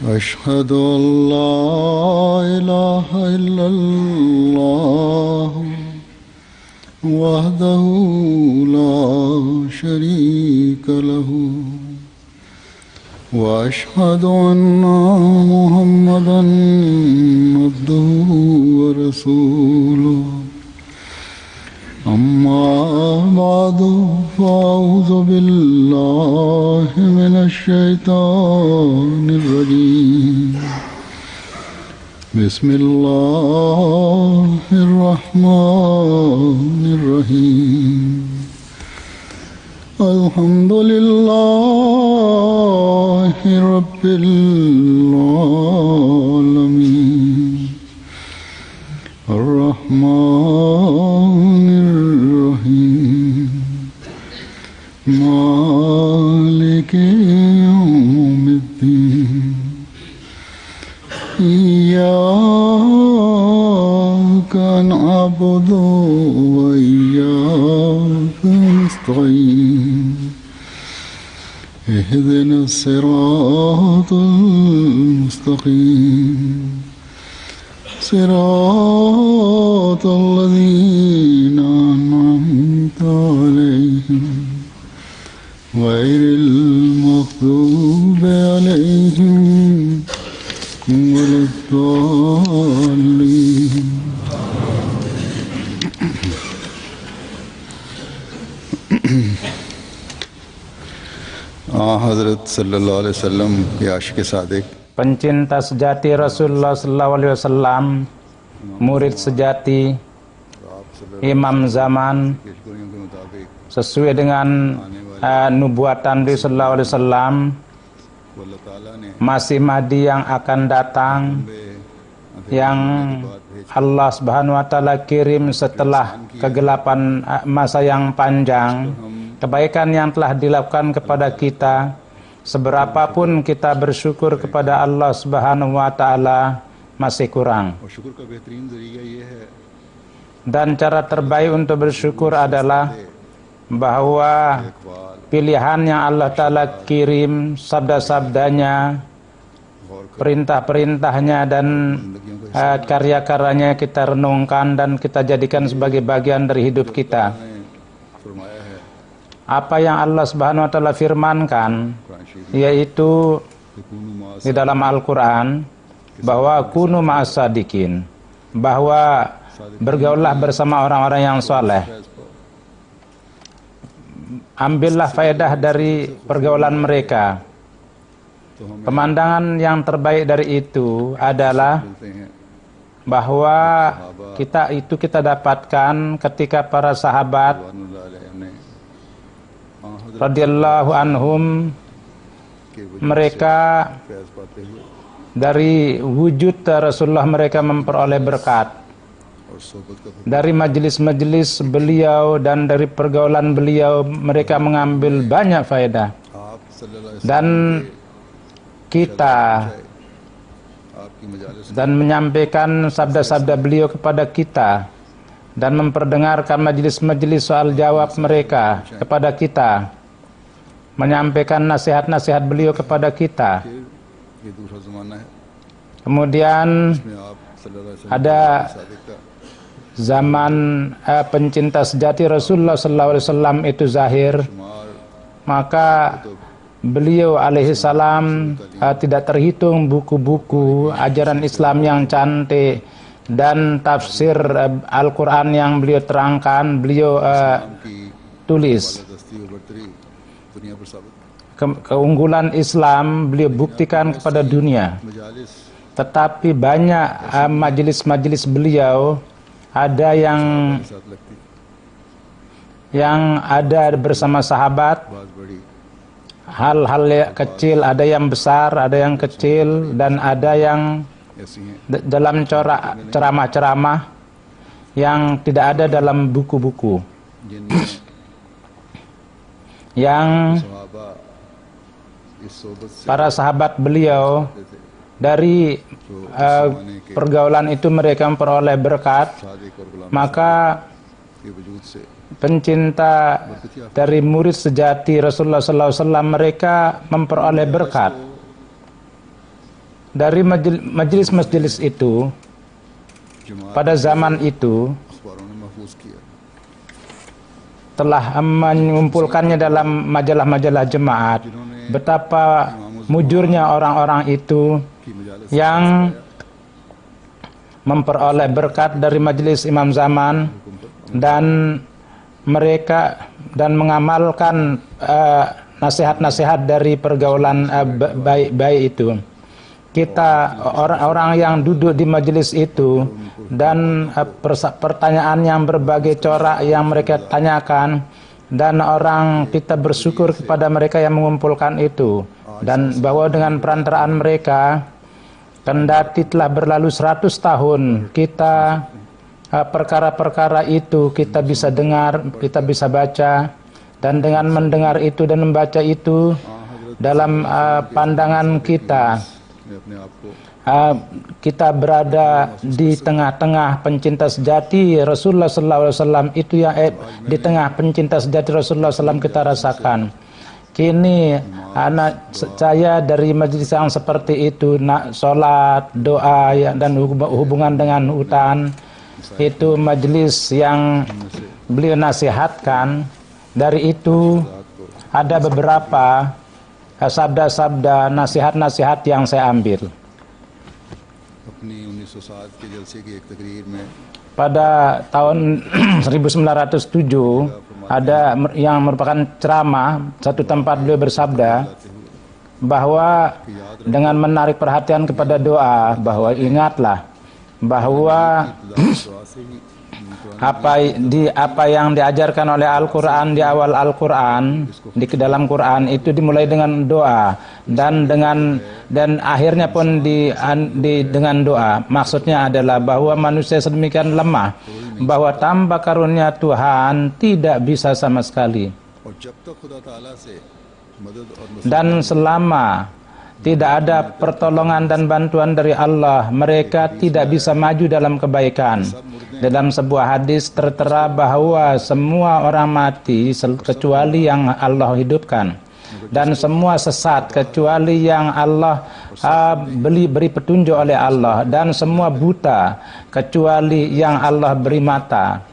أشهد أن لا إله إلا الله وحده لا شريك له وأشهد أن محمدا عبده ورسوله أما بعد فأعوذ بالله من الشيطان الرجيم بسم الله الرحمن الرحيم الحمد لله رب العالمين الرحمن الرحيم مالك يوم الدين إياك نعبد وإياك نستعين اهدنا الصراط المستقيم صراط الذين أنعمت عليهم غير المغضوب عليهم ولا الضالين. Hazrat sallallahu alaihi wasallam के आशिक Sadiq, pencinta sejati Rasulullah sallallahu alaihi wasallam, murid sejati, imam zaman, sesuai dengan nubuatan Nabi sallallahu alaihi wasallam, Masih Mahdi yang akan datang, yang Allah Subhanahu wa taala kirim setelah kegelapan masa yang panjang. Kebaikan yang telah dilakukan kepada kita, seberapapun kita bersyukur kepada Allah Subhanahu wa taala, masih kurang. Dan cara terbaik untuk bersyukur adalah bahwa pilihan yang Allah Ta'ala kirim, sabda-sabdanya, perintah-perintahnya, dan karya-karyanya kita renungkan dan kita jadikan sebagai bagian dari hidup kita. Apa yang Allah Subhanahu wa taala firmankan, yaitu di dalam Al-Qur'an, bahwa kunu ma'as-sadiqin, bahwa bergaullah bersama orang-orang yang saleh. Ambillah faedah dari pergaulan mereka. Pemandangan yang terbaik dari itu adalah bahwa kita dapatkan ketika para sahabat radhiyallahu anhum, mereka dari wujud Rasulullah mereka memperoleh berkat. Dari majelis-majelis beliau dan dari pergaulan beliau mereka mengambil banyak faedah. Dan kita dan menyampaikan sabda-sabda beliau kepada kita dan memperdengarkan majelis-majelis soal jawab mereka kepada kita, menyampaikan nasihat-nasihat beliau kepada kita. Kemudian ada zaman pencinta sejati Rasulullah sallallahu alaihi wasallam itu zahir, maka beliau alaihi salam tidak terhitung buku-buku ajaran Islam yang cantik dan tafsir Al-Quran yang beliau terangkan, beliau tulis. Keunggulan Islam beliau buktikan kepada dunia. Tetapi banyak majelis-majelis beliau ada yang ada bersama sahabat, hal-hal kecil, ada yang besar, ada yang kecil, dan ada yang dalam ceramah-ceramah yang tidak ada dalam buku-buku. Yang para sahabat beliau dari pergaulan itu mereka memperoleh berkat, maka pencinta dari murid sejati Rasulullah SAW mereka memperoleh berkat. Dari majelis-majelis itu जमात pada zaman itu अखबारों ने महफूज किया। telah mengumpulkannya dalam majalah-majalah jemaat, betapa mujurnya orang-orang itu कि मजालिस yang memperoleh berkat dari majelis Imam Zaman dan mereka dan mengamalkan nasihat-nasihat dari pergaulan baik-baik itu. Kita orang-orang yang duduk di majelis itu dan pertanyaan yang berbagai corak yang mereka tanyakan, dan orang kita bersyukur kepada mereka yang mengumpulkan itu, dan bahwa dengan perantaraan mereka kendati telah berlalu 100 tahun kita perkara-perkara itu kita bisa dengar, kita bisa baca, dan dengan mendengar itu dan membaca itu dalam pandangan kita ने अपने आप को kita berada di tengah-tengah pencinta sejati Rasulullah SAW itu yang di tengah pencinta sejati Rasulullah SAW kita rasakan. Kini anak saya dari majelis yang seperti itu, nak sholat, doa dan hubungan dengan hutan, itu majelis yang beliau nasihatkan. Dari itu ada beberapa sabda-sabda nasihat-nasihat yang saya ambil. अपनी 1907 के जलसे की एक तकरीर में Pada tahun 1907 ada yang merupakan ceramah, satu tempat beliau bersabda bahwa dengan menarik perhatian kepada doa, bahwa ingatlah bahwa apa yang diajarkan oleh Al-Quran di awal Al-Quran, di dalam Quran itu dimulai dengan doa dan akhirnya pun dengan doa. Maksudnya adalah bahwa manusia sedemikian lemah bahwa tanpa karunia Tuhan tidak bisa sama sekali. और जब तक खुदा ताला से मदद और Dan selama tidak ada pertolongan dan bantuan dari Allah, mereka tidak bisa maju dalam kebaikan. Dalam sebuah hadis tertera bahwa semua orang mati kecuali yang Allah hidupkan, dan semua sesat kecuali yang Allah beri petunjuk oleh Allah, dan semua buta kecuali yang Allah beri mata.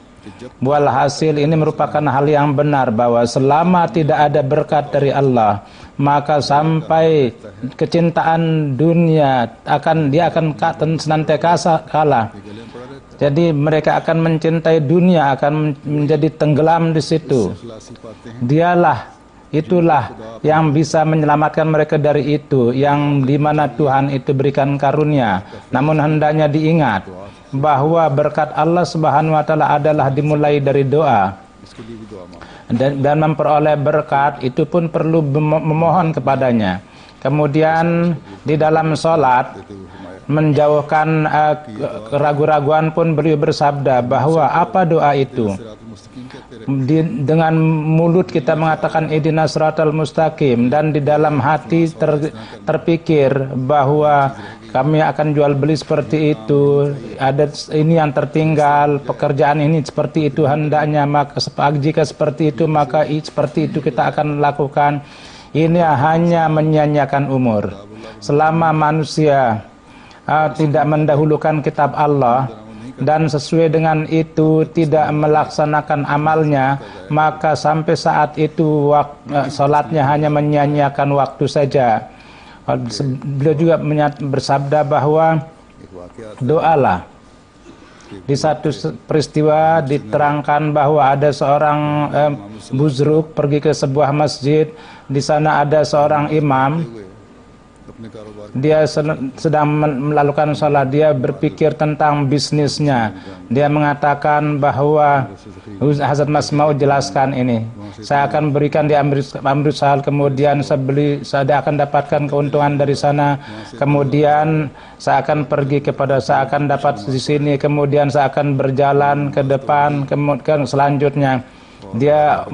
Walhasil ini merupakan hal yang benar bahwa selama tidak ada berkat dari Allah, maka sampai kecintaan dunia dia akan senantiasa kalah. Jadi mereka akan mencintai dunia, akan menjadi tenggelam di situ. Itulah yang bisa menyelamatkan mereka dari itu, yang dimana Tuhan itu berikan karunia. Namun hendaknya diingat bahwa berkat Allah Subhanahu wa Ta'ala adalah dimulai dari doa, dan memperoleh berkat itu pun perlu memohon kepadanya. Kemudian di dalam sholat menjauhkan keraguan-raguan pun beliau bersabda bahwa apa doa itu? Dengan mulut kita mengatakan ihdinas siratal mustaqim, dan di dalam hati terpikir bahwa kami akan jual beli seperti itu, ada ini yang tertinggal, pekerjaan ini seperti itu hendaknya, maka jika seperti itu maka seperti itu kita akan lakukan. Ini hanya menyia-nyiakan umur. Selama manusia tidak mendahulukan kitab Allah dan sesuai dengan itu tidak melaksanakan amalnya, maka sampai saat itu salatnya hanya menyia-nyiakan waktu saja. Beliau juga bersabda bahwa doalah. Di satu peristiwa diterangkan bahwa ada seorang buzruk pergi ke sebuah masjid. Di sana ada seorang imam. Dia sedang melakukan salat. Dia berpikir tentang bisnisnya. Dia mengatakan bahwa Hazrat Mas'ud jelaskan ini, saya akan berikan di Amritsar, kemudian saya akan dapatkan keuntungan dari sana, kemudian saya akan pergi saya akan dapat di sini, kemudian saya akan berjalan ke depan, kemudian selanjutnya dia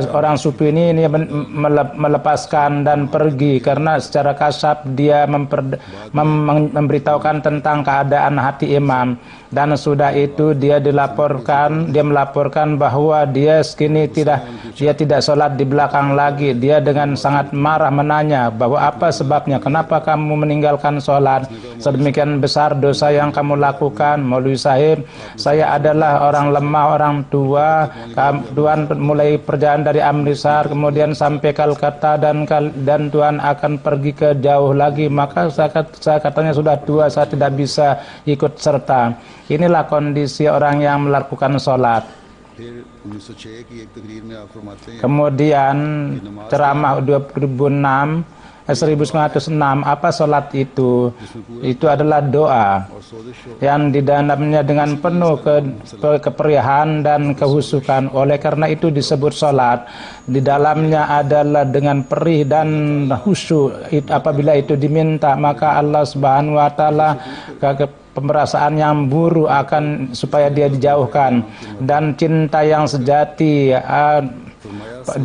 orang sufi ini melepaskan dan pergi karena secara kasab dia memberitahukan tentang keadaan hati imam, dan sudah itu dia melaporkan bahwa dia tidak sholat di belakang lagi. Dia dengan sangat marah menanya bahwa apa sebabnya, kenapa kamu meninggalkan sholat, sedemikian besar dosa yang kamu lakukan. Maulwi Sahib, saya adalah orang lemah, orang tua. Tuhan mulai perjalanan dari Amritsar kemudian sampai Kalkata, dan Tuhan akan pergi ke jauh lagi, maka saya katanya sudah tua, saya tidak bisa ikut serta. Inilah kondisi orang yang melakukan sholat. Kemudian ceramah 1906, apa sholat itu? Itu adalah doa yang di dalamnya dengan penuh keperihan dan kehusukan. Oleh karena itu disebut sholat. Di dalamnya adalah dengan perih dan khusyuk. Apabila itu diminta, maka Allah Subhanahu wa taala pemberasaan yang buruk akan supaya dia dijauhkan, dan cinta yang sejati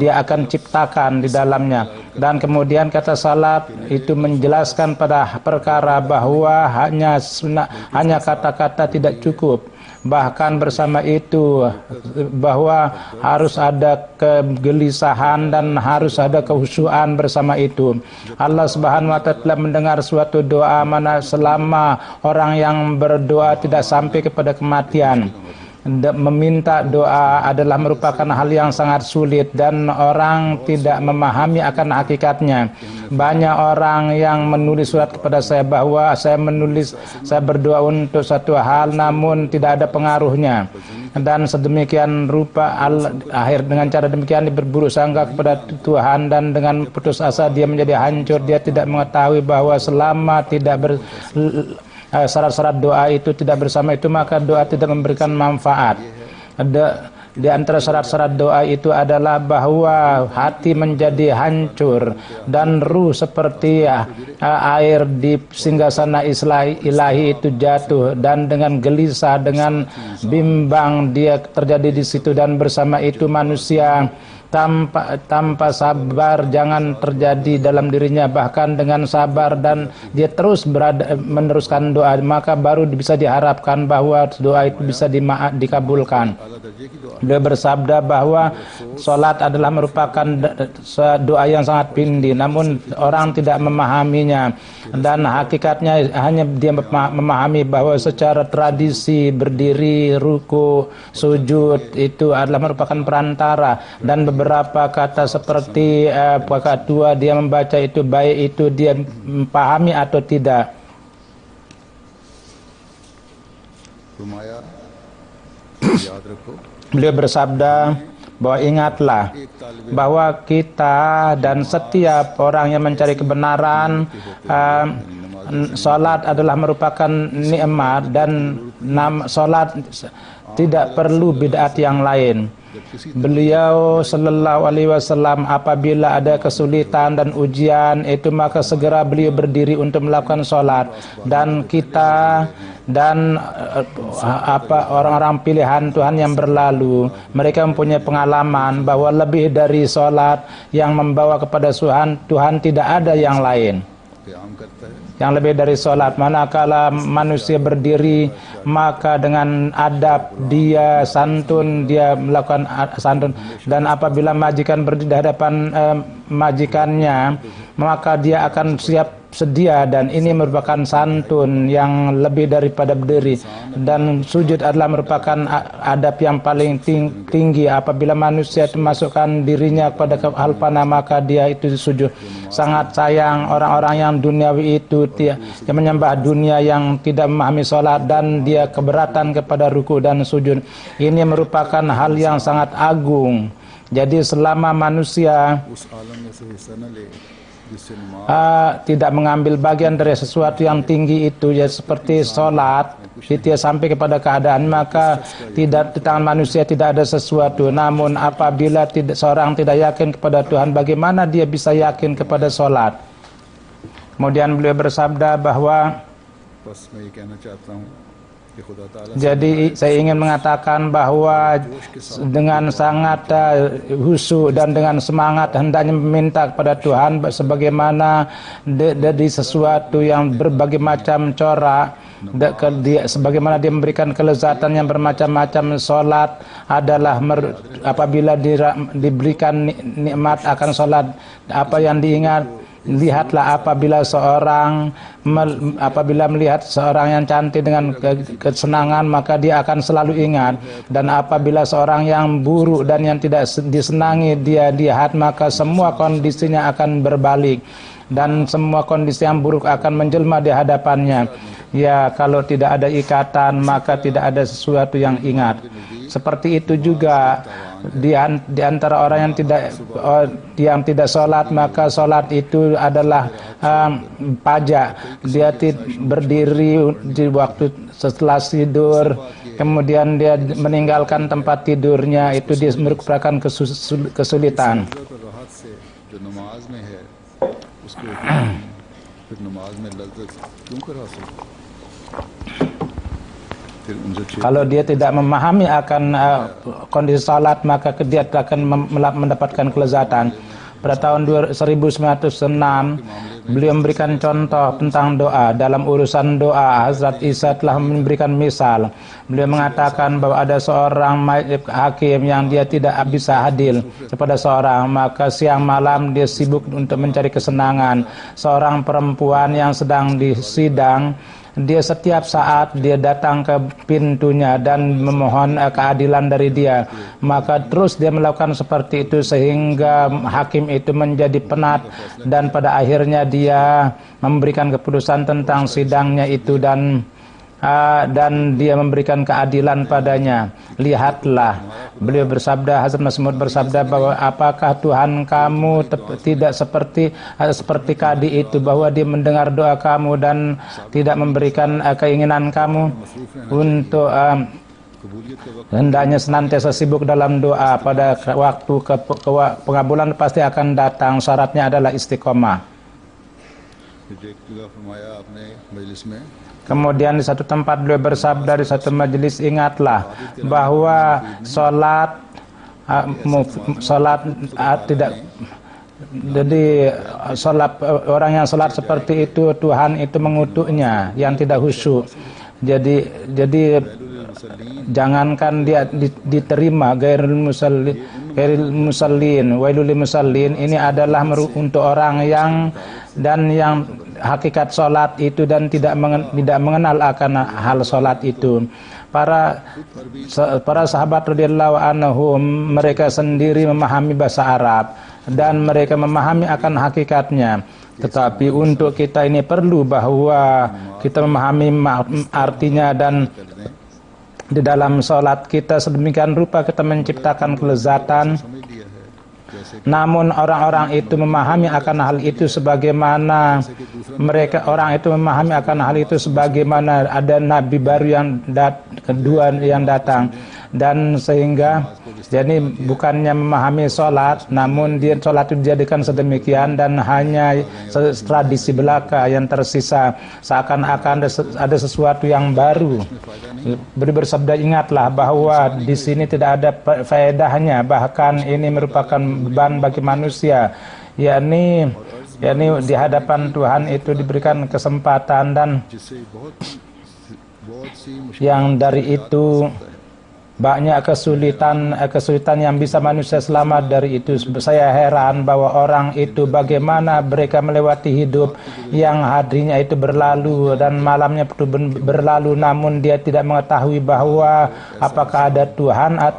dia akan ciptakan di dalamnya. Dan kemudian kata salaf itu menjelaskan pada perkara bahwa hanya kata-kata tidak cukup, bahkan bersama itu bahwa harus ada kegelisahan dan harus ada kehusuan bersama itu. Allah Subhanahu wa taala mendengar suatu doa mana selama orang yang berdoa tidak sampai kepada kematian. Meminta doa adalah merupakan hal yang sangat sulit dan orang tidak memahami akan hakikatnya. Banyak orang yang menulis surat kepada saya bahwa saya berdoa untuk satu hal namun tidak ada pengaruhnya, dan sedemikian rupa akhir dengan cara demikian dia berburuk sangka kepada Tuhan, dan dengan putus asa dia menjadi hancur. Dia tidak mengetahui bahwa selama tidak syarat-syarat doa itu tidak bersama itu, maka doa tidak memberikan manfaat. Di antara syarat-syarat doa itu adalah bahwa hati menjadi hancur dan ruh seperti air di singgasana ilahi itu jatuh, dan dengan gelisah, dengan bimbang dia terjadi di situ, dan bersama itu manusia tanpa sabar jangan terjadi dalam dirinya, bahkan dengan sabar dan dia terus meneruskan doa, maka baru bisa diharapkan bahwa doa itu bisa dikabulkan. Dia bersabda bahwa sholat adalah merupakan doa yang sangat tinggi, namun orang tidak memahaminya, dan hakikatnya hanya dia memahami bahwa secara tradisi berdiri, ruku, sujud itu adalah merupakan perantara, dan beberapa kata seperti tua dia membaca itu baik itu dia pahami atau tidak. Beliau bersabda bahwa ingatlah bahwa kita dan setiap orang yang mencari kebenaran, salat adalah merupakan nikmat, dan salat tidak perlu bid'at yang lain. Beliau sallallahu alaihi wasallam apabila ada kesulitan dan ujian itu maka segera beliau berdiri untuk melakukan sholat, dan kita dan orang-orang pilihan Tuhan yang berlalu mereka mempunyai pengalaman bahwa lebih dari sholat yang membawa kepada Tuhan tidak ada yang lain yang lebih dari sholat. Manakala manusia berdiri, maka dengan adab dia santun, dia melakukan santun, dan apabila majikan berdiri di hadapan majikannya, maka dia akan siap sedia, dan ini merupakan santun yang lebih daripada berdiri. Dan sujud adalah merupakan adab yang paling tinggi. Apabila manusia itu masukkan dirinya kepada hal fana, maka dia itu sujud. Sangat sayang orang-orang yang duniawi itu yang menyembah dunia, yang tidak memahami sholat, dan dia keberatan kepada ruku dan sujud. Ini merupakan hal yang sangat agung. Jadi selama manusia tidak mengambil bagian dari sesuatu yang tinggi itu, ya seperti sholat, dia sampai kepada keadaan, maka tidak di tangan manusia tidak ada sesuatu. Namun apabila seorang tidak yakin kepada Tuhan, bagaimana dia bisa yakin kepada sholat? Kemudian beliau bersabda bahwa कि खुदा ताला Jadi saya ingin mengatakan bahwa dengan sangat husu dan dengan semangat hendaknya meminta kepada Tuhan sebagaimana dari sesuatu yang berbagai macam corak, sebagaimana dia memberikan kelezatan yang bermacam-macam. Solat adalah apabila diberikan nikmat akan solat, apa yang diingat. Lihatlah apabila melihat seorang yang cantik dengan kesenangan, maka dia akan selalu ingat. Dan apabila seorang yang buruk dan yang tidak disenangi dia lihat, maka semua kondisinya akan berbalik dan semua kondisi yang buruk akan menjelma di hadapannya. Ya, kalau tidak ada ikatan maka tidak ada sesuatu yang ingat. Seperti itu juga di antara orang yang tidak sholat, maka sholat itu adalah pajak. Dia berdiri di waktu setelah tidur, kemudian dia meninggalkan tempat tidurnya, itu dia merupakan kesulitan. Kalau dia tidak memahami akan kondisi salat, maka dia akan mendapatkan kelezatan. Pada tahun 1906 beliau memberikan contoh tentang doa. Dalam urusan doa, Hazrat Isa telah memberikan misal. Beliau mengatakan bahwa ada seorang hakim yang dia tidak bisa adil kepada seorang, maka siang malam dia sibuk untuk mencari kesenangan. Seorang perempuan yang sedang disidang, dia setiap saat dia datang ke pintunya dan memohon keadilan dari dia. Maka terus dia melakukan seperti itu sehingga hakim itu menjadi penat, dan pada akhirnya dia memberikan keputusan tentang sidangnya itu dan dia memberikan keadilan padanya. Lihatlah, beliau bersabda, Hazrat Masmud bersabda bahwa apakah Tuhan kamu tidak seperti kadi itu, bahwa dia mendengar doa kamu dan tidak memberikan keinginan kamu untuk hendaknya senantiasa sibuk dalam doa. Pada waktu pengabulan pasti akan datang, syaratnya adalah istiqomah. Kemudian di satu tempat beliau bersabda di satu majelis, ingatlah bahwa sholat tidak, jadi sholat, orang yang sholat seperti itu Tuhan itu mengutuknya yang tidak khusyuk. Jadi jangankan dia diterima, gairul musallin wailul musallin, ini adalah untuk orang yang hakikat sholat itu dan tidak mengenal akan hal sholat itu. Para sahabat radhiyallahu anhum, mereka sendiri memahami bahasa Arab dan mereka memahami akan hakikatnya. Tetapi untuk kita ini perlu bahwa kita memahami artinya, dan di dalam sholat kita sedemikian rupa kita menciptakan kelezatan. Namun orang-orang itu memahami akan hal itu sebagaimana sebagaimana ada nabi baru yang kedua yang datang, dan sehingga jadi bukannya memahami sholat, namun sholat itu dijadikan sedemikian dan hanya tradisi belaka yang tersisa, seakan-akan ada sesuatu yang baru. Bersabda, ingatlah bahwa di sini tidak ada faedahnya, bahkan ini merupakan beban bagi manusia, yakni di hadapan Tuhan itu diberikan kesempatan, dan yang dari itu banyak kesulitan yang bisa manusia selamat dari itu. Saya heran bahwa orang itu bagaimana mereka melewati hidup yang harinya itu berlalu dan malamnya berlalu, namun dia tidak mengetahui bahwa apakah ada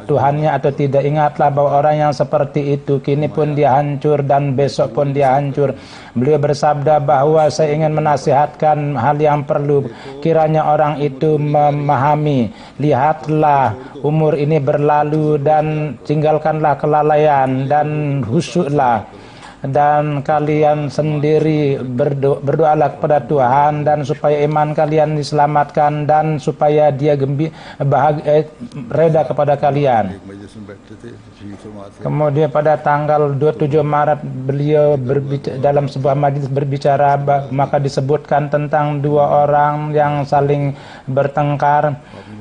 Tuhannya atau tidak. Ingatlah bahwa orang yang seperti itu kini pun dia hancur dan besok pun dia hancur. Beliau bersabda bahwa saya ingin menasihatkan hal yang perlu kiranya orang itu memahami. Lihatlah, umur ini berlalu dan tinggalkanlah kelalaian dan khusyuklah. dan kalian sendiri berdoalah kepada Tuhan dan supaya iman kalian diselamatkan dan supaya Dia reda kepada kalian. एक मजलिस में बैठते थे, तशरीफ फरमा थे। Kemudian pada tanggal 27 Maret beliau dalam sebuah majelis berbicara, maka disebutkan tentang dua orang yang saling bertengkar.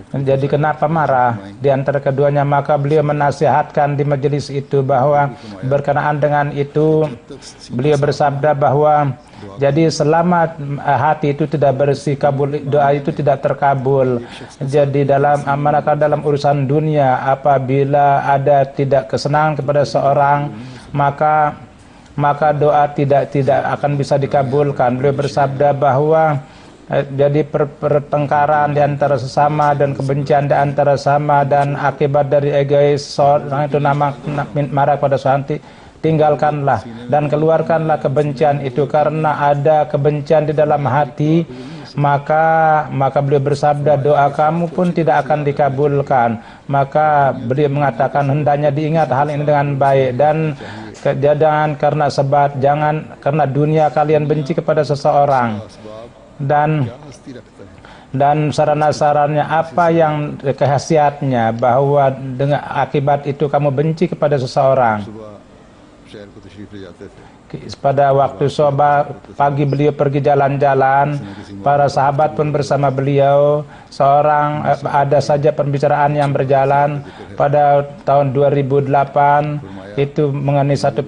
Jadi kenapa marah di antara keduanya? Maka beliau menasihatkan di majelis itu bahwa berkenaan dengan itu beliau bersabda bahwa jadi selama hati itu tidak bersih, doa itu tidak terkabul. Jadi manakala dalam urusan dunia, apabila ada tidak kesenangan kepada seorang, maka doa tidak akan bisa dikabulkan. Beliau bersabda bahwa jadi pertengkaran di antara sesama dan kebencian di antara sesama dan akibat dari egois seorang itu marah pada suatu, tinggalkanlah dan keluarkanlah kebencian itu, karena ada kebencian di dalam hati maka beliau bersabda doa kamu pun tidak akan dikabulkan. Maka beliau mengatakan hendaknya diingat hal ini dengan baik dan jangan karena dunia kalian benci kepada seseorang dan sarana-sarannya apa yang khasiatnya bahwa dengan akibat itu kamu benci kepada seseorang. शहर को तशरीफ ले जाते थे। Pada waktu pagi beliau pergi jalan-jalan, para sahabat pun bersama beliau. Ada saja pembicaraan yang berjalan pada tahun 2008 itu mengenai satu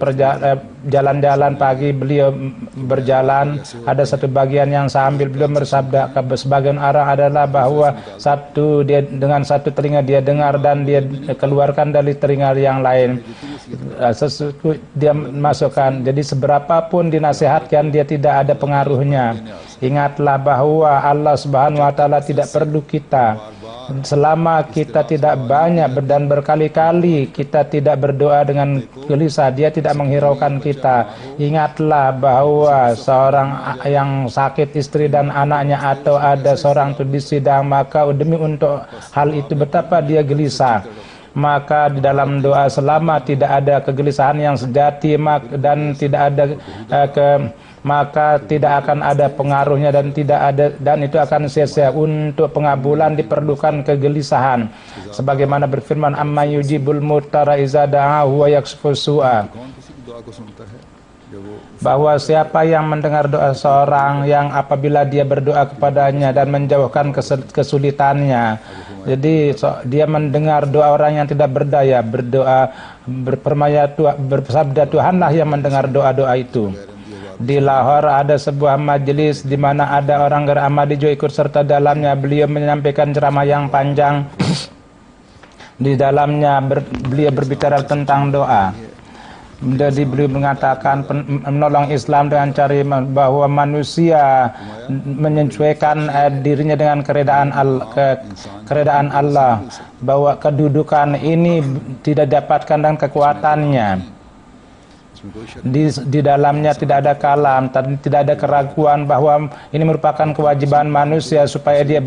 jalan-jalan pagi beliau berjalan. Ada satu bagian yang sambil beliau bersabda sebagian orang adalah bahwa dengan satu telinga dia dengar dan dia keluarkan dari telinga yang lain. Dia masukkan. Jadi seberapapun dinasihatkan dia tidak ada pengaruhnya. Ingatlah bahwa Allah Subhanahu wa taala tidak perlu kita. Selama kita tidak banyak dan berkali-kali kita tidak berdoa dengan gelisah, Dia tidak menghiraukan kita. Ingatlah bahwa seorang yang sakit istri dan anaknya atau ada seorang itu disidang, maka demi untuk hal itu betapa dia gelisah. Maka di dalam doa selama tidak ada kegelisahan yang sejati dan tidak ada maka tidak akan ada pengaruhnya dan itu akan sia-sia. Untuk pengabulan diperlukan kegelisahan. Sebagaimana berfirman amma yujibul mutara iza da'ahu wa yakshifu su'a, bahwa siapa yang mendengar doa seorang yang apabila dia berdoa kepadanya dan menjauhkan kesulitannya. Jadi dia mendengar doa orang yang tidak berdaya, berdoa bersabda Tuhanlah yang mendengar doa-doa itu. Di Lahore ada sebuah majelis di mana ada orang Ahmadi juga ikut serta dalamnya. Beliau menyampaikan ceramah yang panjang. Di dalamnya beliau berbicara tentang doa. Jadi beliau mengatakan menolong Islam dengan cara bahwa manusia menyesuaikan dirinya dengan keredaan Allah, bahwa kedudukan ini tidak dapatkan dan kekuatannya. Di dalamnya tidak ada kalam, tidak ada keraguan bahwa ini merupakan kewajiban manusia supaya dia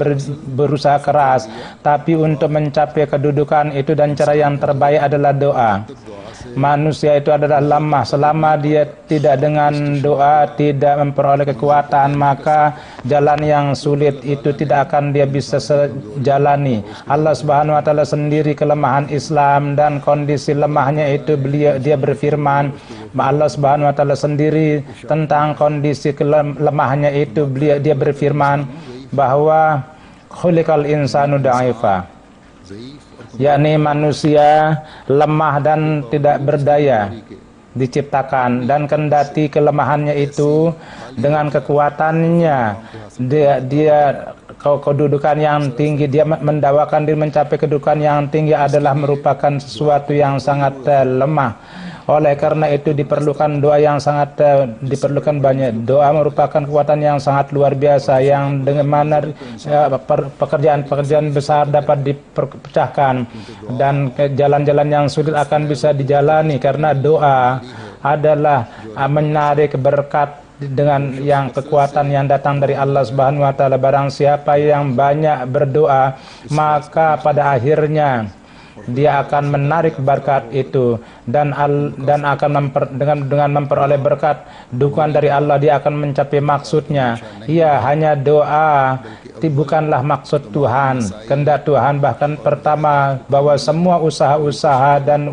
berusaha keras. Tapi untuk mencapai kedudukan itu dan cara yang terbaik adalah doa. Manusia itu adalah lemah. Selama dia tidak dengan doa, tidak memperoleh kekuatan, maka jalan yang sulit itu tidak akan dia bisa jalani. Allah Subhanahu wa taala sendiri kelemahan Islam dan kondisi lemahnya itu dia berfirman. Allah Subhanahu wa taala sendiri tentang kondisi lemahnya itu dia berfirman bahwa khuliqal insanu dha'ifa, yakni manusia lemah dan tidak berdaya diciptakan, dan kendati kelemahannya itu dengan kekuatannya dia kedudukan yang tinggi, dia mendakwakan diri mencapai kedudukan yang tinggi adalah merupakan sesuatu yang sangat lemah. Oleh karena itu diperlukan doa yang sangat diperlukan banyak. Doa merupakan kekuatan yang sangat luar biasa yang dengan mana pekerjaan-pekerjaan besar dapat dipecahkan dan jalan-jalan yang sulit akan bisa dijalani, karena doa adalah menarik berkat dengan yang kekuatan yang datang dari Allah Subhanahu wa taala. Barang siapa yang banyak berdoa, maka pada akhirnya dia akan menarik berkat itu, dan akan dengan memperoleh berkat dukungan dari Allah, dia akan mencapai maksudnya. Ia hanya doa, bukanlah maksud Tuhan, kehendak Tuhan. Bahkan pertama bahwa semua usaha-usaha dan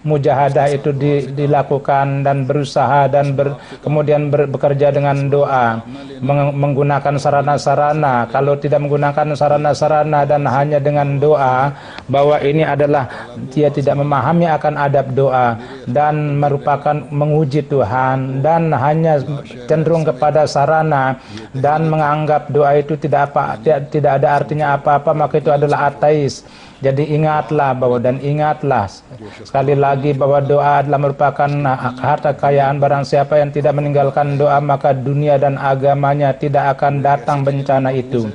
mujahadah itu dilakukan dan berusaha dan kemudian bekerja dengan doa, menggunakan sarana-sarana. Kalau tidak menggunakan sarana-sarana dan hanya dengan doa, bahwa ini adalah dia tidak memahami akan adab doa dan merupakan menguji Tuhan, dan hanya cenderung kepada sarana dan menganggap doa itu tidak ada artinya apa-apa, maka itu adalah ateis. Jadi ingatlah sekali lagi bahwa doa adalah merupakan harta kekayaan. Barang siapa yang tidak meninggalkan doa, maka dunia dan agamanya tidak akan datang bencana itu.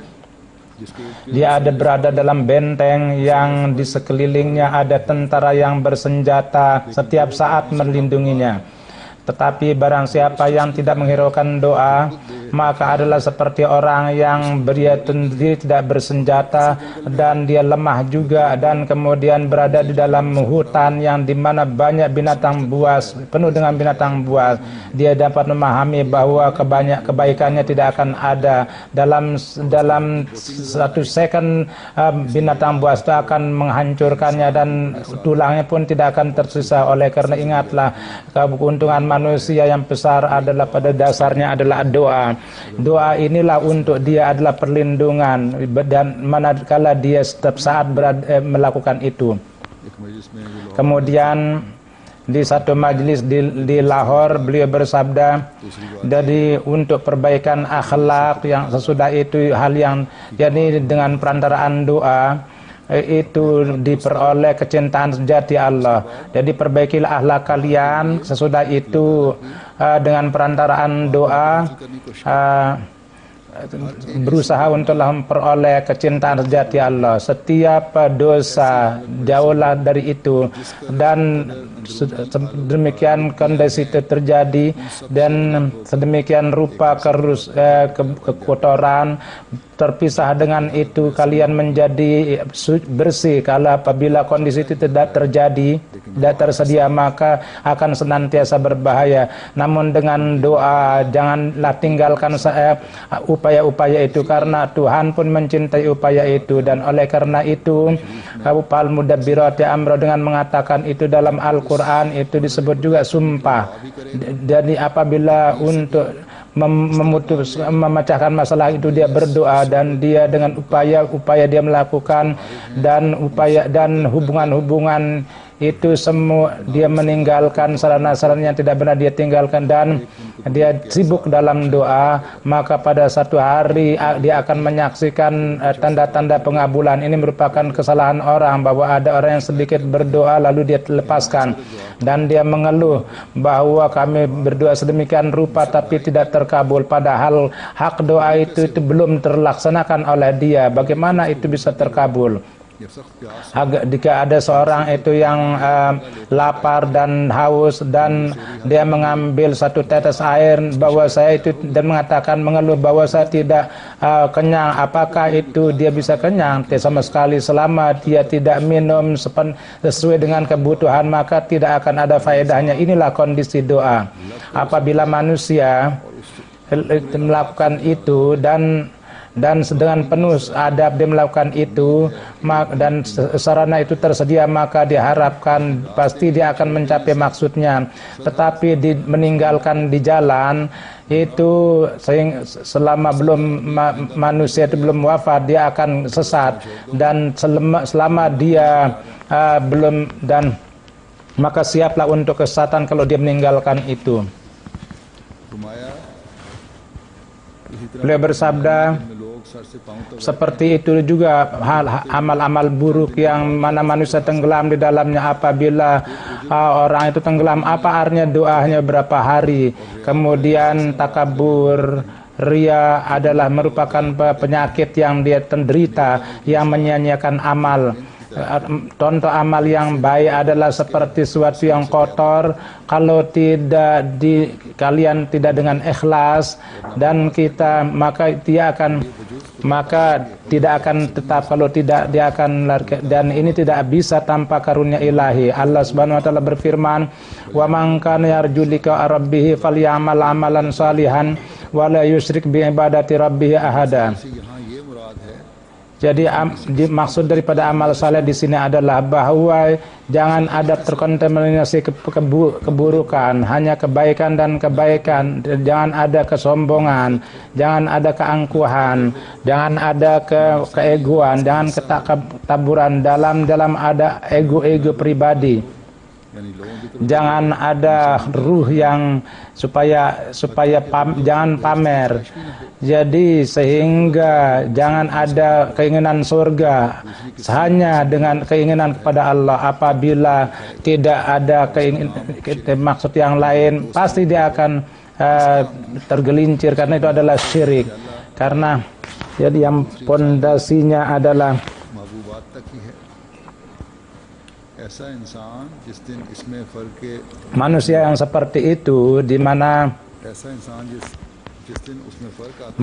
Dia berada dalam benteng yang di sekelilingnya ada tentara yang bersenjata setiap saat melindunginya. Tetapi barang siapa yang tidak menghiraukan doa, maka adalah seperti orang yang dia sendiri tidak bersenjata dan dia lemah juga, dan kemudian berada di dalam hutan yang dimana banyak binatang buas, penuh dengan binatang buas. Dia dapat memahami bahwa kebaikannya tidak akan ada. Dalam satu second binatang buas itu akan menghancurkannya dan tulangnya pun tidak akan tersisa. Oleh karena ingatlah, keuntungan manusia yang besar adalah pada dasarnya adalah doa. Doa inilah untuk dia adalah perlindungan, dan manakala dia setiap saat melakukan itu. Kemudian di satu majelis di Lahore, beliau bersabda, jadi untuk perbaikan akhlak yang sesudah itu hal yang jadi dengan perantaraan doa itu diperoleh kecintaan sejati Allah. Jadi perbaikilah akhlak kalian sesudah itu dengan perantaraan doa, berusaha untuklah memperoleh kecintaan sejati Allah. Setiap dosa jauhlah dari itu, dan demikian kondisi itu terjadi, dan sedemikian rupa kekotoran terpisah dengan itu kalian menjadi bersih. Kalau apabila kondisi itu tidak terjadi, tidak tersedia, maka akan senantiasa berbahaya. Namun dengan doa, janganlah tinggalkan upaya-upaya itu, karena Tuhan pun mencintai upaya itu. Dan oleh karena itu Fal mudabbirati amra, dengan mengatakan itu dalam Al-Quran itu disebut juga sumpah. Jadi apabila untuk memecahkan masalah itu dia berdoa, dan dia dengan upaya dia melakukan, dan hubungan itu semua dia meninggalkan sarana-sarana yang tidak benar dia tinggalkan, dan dia sibuk dalam doa, maka pada satu hari dia akan menyaksikan tanda-tanda pengabulan. Ini merupakan kesalahan orang, bahwa ada orang yang sedikit berdoa lalu dia lepaskan, dan dia mengeluh bahwa kami berdoa sedemikian rupa tapi tidak terkabul, padahal hak doa itu belum terlaksanakan oleh dia. Bagaimana itu bisa terkabul? Jika ada seorang itu yang lapar dan haus, dan dia mengambil satu tetes air bahwa saya itu, dan mengatakan mengeluh bahwa saya tidak kenyang, apakah itu dia bisa kenyang? Tidak sama sekali. Selama dia tidak minum sesuai dengan kebutuhan, maka tidak akan ada faedahnya. Inilah kondisi doa. Apabila manusia melakukan itu dan dengan penuh adab dia melakukan itu, dan sarana itu tersedia, maka diharapkan pasti dia akan mencapai maksudnya. Tetapi meninggalkan di jalan itu, selama manusia itu belum wafat, dia akan sesat, dan selama dia belum, dan maka siaplah untuk kesesatan kalau dia meninggalkan itu. Beliau bersabda, seperti itu juga amal-amal buruk yang mana manusia tenggelam di dalamnya. Apabila orang itu tenggelam, apa artinya doanya berapa hari? Kemudian takabur, ria adalah merupakan penyakit yang dia derita, yang menyia-nyiakan amal. Contoh amal yang baik adalah seperti sesuatu yang kotor. Kalau kalian tidak dengan ikhlas dan maka dia akan maka tidak akan tetap. Kalau tidak, dia akan lari. Dan ini tidak bisa tanpa karunia ilahi. Allah Subhanahu wa taala berfirman, "Wa man kana yarju liqa rabbih falyamal amalan salihan wa la yusyrik bi ibadati rabbih ahada." Jadi maksud daripada amal saleh di sini adalah bahwa jangan ada terkontaminasi keburukan, hanya kebaikan dan kebaikan. Jangan ada kesombongan, jangan ada keangkuhan, jangan ada keegoan, jangan ketaburan dalam ada ego pribadi. Jangan ada ruh yang jangan pamer. Jadi sehingga jangan ada keinginan surga hanya dengan keinginan kepada Allah. Apabila tidak ada maksud yang lain, pasti dia akan tergelincir, karena itu adalah syirik. Karena jadi yang pondasinya adalah manusia yang seperti itu, di mana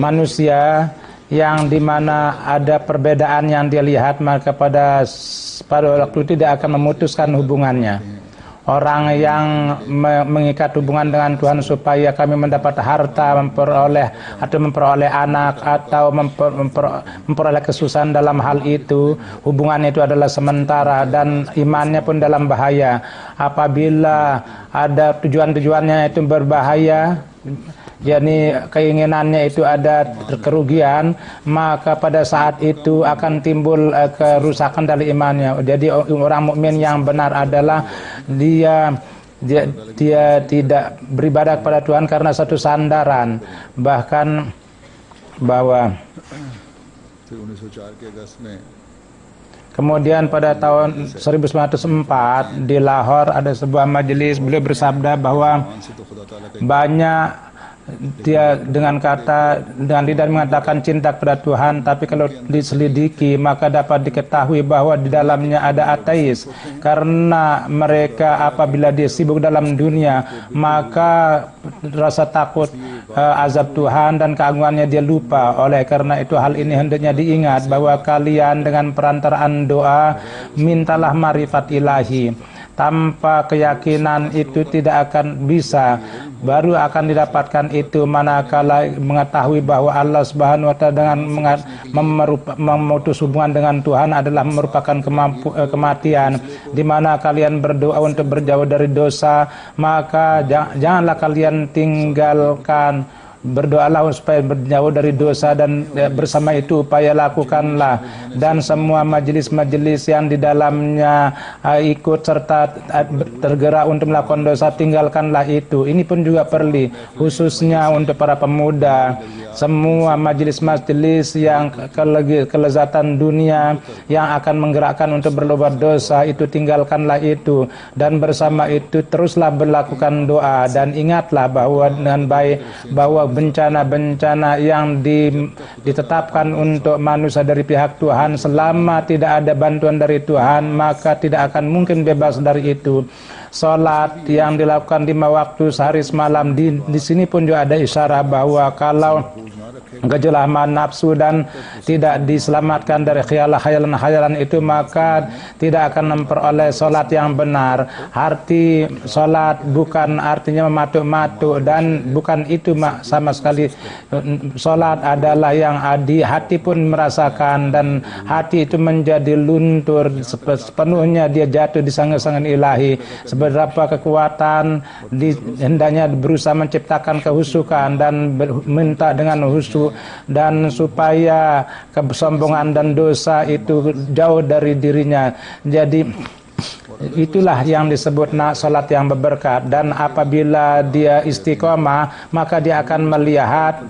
manusia yang di mana ada perbedaan yang dia lihat, maka pada waktu itu tidak akan memutuskan hubungannya. Orang yang mengikat hubungan dengan Tuhan supaya kami mendapat harta, memperoleh anak, atau memperoleh kesusahan dalam hal itu, hubungan itu adalah sementara dan imannya pun dalam bahaya. Apabila ada tujuannya itu berbahaya, jadi keinginannya itu ada kerugian, maka pada saat itu akan timbul kerusakan dari imannya. Jadi orang mukmin yang benar adalah dia tidak beribadah kepada Tuhan karena satu sandaran, bahkan bahwa kemudian pada tahun 1904 di Lahore ada sebuah majelis, beliau bersabda bahwa banyak dia dengan lidah mengatakan cinta kepada Tuhan, tapi kalau diselidiki maka dapat diketahui bahwa di dalamnya ada ateis, karena mereka apabila dia sibuk dalam dunia maka rasa takut azab Tuhan dan keagungannya dia lupa. Oleh karena itu hal ini hendaknya diingat bahwa kalian dengan perantaraan doa mintalah marifat ilahi. Tanpa keyakinan itu tidak akan bisa, baru akan didapatkan itu manakala mengetahui bahwa Allah Subhanahu wa taala dengan memutus hubungan dengan Tuhan adalah merupakan kematian. Di mana kalian berdoa untuk berjauh dari dosa, maka janganlah kalian tinggalkan. Berdoalah supaya berjauh dari dosa, dan bersama itu upaya lakukanlah, dan semua majelis-majelis yang di dalamnya ikut serta tergerak untuk melakukan dosa, tinggalkanlah itu. Ini pun juga perlu khususnya untuk para pemuda. Semua majelis-majelis yang kelezatan dunia yang akan menggerakkan untuk berbuat dosa itu tinggalkanlah itu, dan bersama itu teruslah berlakukan doa, dan ingatlah bahwa dengan baik bahwa bencana-bencana yang ditetapkan untuk manusia dari pihak Tuhan, selama tidak ada bantuan dari Tuhan maka tidak akan mungkin bebas dari itu. Salat yang dilakukan 5 waktu sehari semalam, di sini pun juga ada isyarat bahwa kalau kejelaman nafsu dan tidak diselamatkan dari khayalan itu, maka tidak akan memperoleh solat yang benar. Arti solat bukan artinya mematuk-matuk, dan bukan itu sama sekali. Solat adalah yang hati pun merasakan, dan hati itu menjadi luntur sepenuhnya, dia jatuh di sangan-sangan ilahi. Seberapa kekuatan hendaknya berusaha menciptakan kehusukan dan minta dengan husu, dan supaya kesombongan dan dosa itu jauh dari dirinya. Jadi itulah yang disebut salat yang berberkat. Dan apabila dia istiqomah, maka dia akan melihat